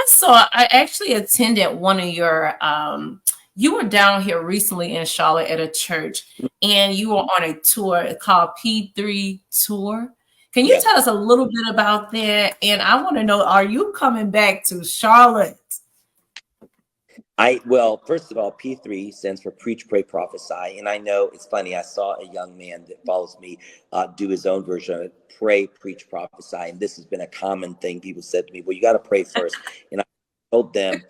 So I actually attended one of your you were down here recently in Charlotte at a church, and you were on a tour called P3 Tour. Can you Yeah. tell us a little bit about that? And I want to know, are you coming back to Charlotte? Well, first of all, P3 stands for Preach, Pray, Prophesy. And I know it's funny, I saw a young man that follows me do his own version of Pray, Preach, Prophesy. And this has been a common thing. People said to me, well, you got to pray first. And I told them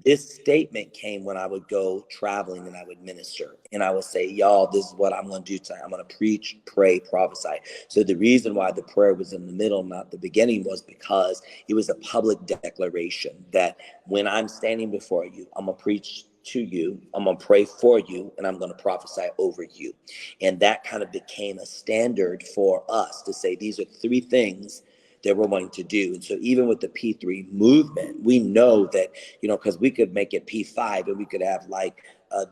this statement came when I would go traveling and I would minister. And I would say, y'all, this is what I'm going to do tonight. I'm going to preach, pray, prophesy. So the reason why the prayer was in the middle, not the beginning, was because it was a public declaration that when I'm standing before you, I'm going to preach to you, I'm going to pray for you, and I'm going to prophesy over you. And that kind of became a standard for us to say, these are three things that we're wanting to do. And so even with the P3 movement, we know that, because we could make it P5 and we could have like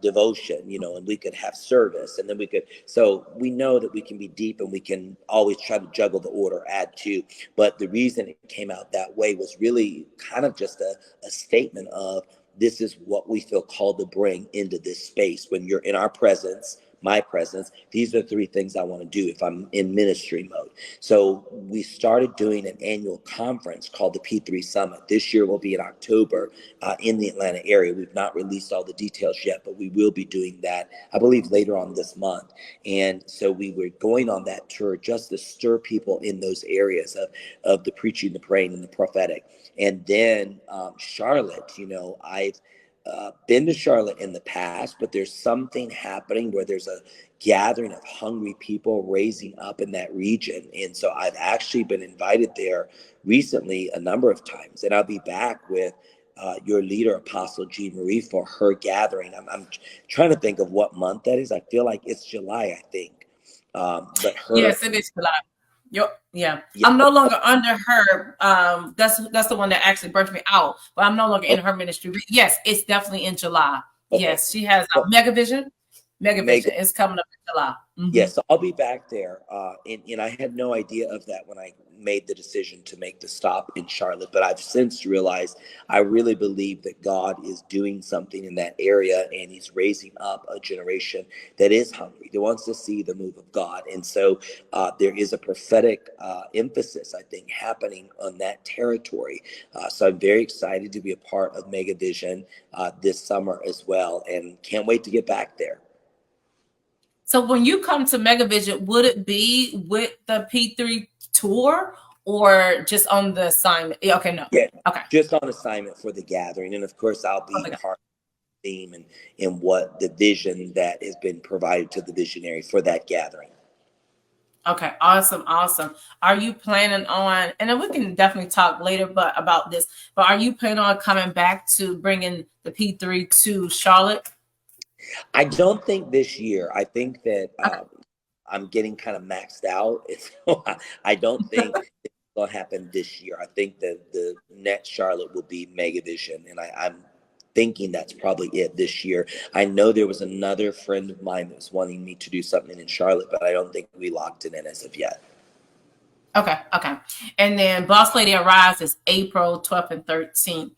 devotion, and we could have service, and then so we know that we can be deep and we can always try to juggle the order, add to. But the reason it came out that way was really kind of just a statement of, this is what we feel called to bring into this space. When you're in our presence, my presence, these are three things I want to do if I'm in ministry mode. So we started doing an annual conference called the P3 Summit. This year will be in October in the Atlanta area. We've not released all the details yet, but we will be doing that, I believe, later on this month. And so we were going on that tour just to stir people in those areas of the preaching, the praying, and the prophetic. And then Charlotte, I've been to Charlotte in the past, but there's something happening where there's a gathering of hungry people raising up in that region. And so I've actually been invited there recently a number of times, and I'll be back with your leader, Apostle Jean Marie, for her gathering. I'm trying to think of what month that is. I feel like it's July, I think. But her, Yes, it is July. Yeah. yeah, I'm no longer under her. That's the one that actually birthed me out, but I'm no longer in her ministry. Yes, it's definitely in July. okay. Yes, she has Well, Megavision. Meg, Megavision is coming up in July. yes, so I'll be back there. And I had no idea of that when I made the decision to make the stop in Charlotte. But I've since realized I really believe that God is doing something in that area, and he's raising up a generation that is hungry, that wants to see the move of God. And so there is a prophetic emphasis, I think, happening on that territory. So I'm very excited to be a part of Mega Vision this summer as well, and can't wait to get back there. So when you come to Megavision, would it be with the P3 tour or just on the assignment? Yeah, okay, no. Yeah, Okay. just on assignment for the gathering. And of course, I'll be Okay. part of the theme and what the vision that has been provided to the visionary for that gathering. Okay, awesome, awesome. Are you planning on, and then we can definitely talk later about this, but are you planning on coming back to bringing the P3 to Charlotte? I don't think this year. I think that Okay. I'm getting kind of maxed out. So I don't think it's going to happen this year. I think that the next Charlotte will be Megavision, and I'm thinking that's probably it this year. I know there was another friend of mine that was wanting me to do something in Charlotte, but I don't think we locked it in as of yet. Okay. And then Boss Lady Arise is April 12th and 13th.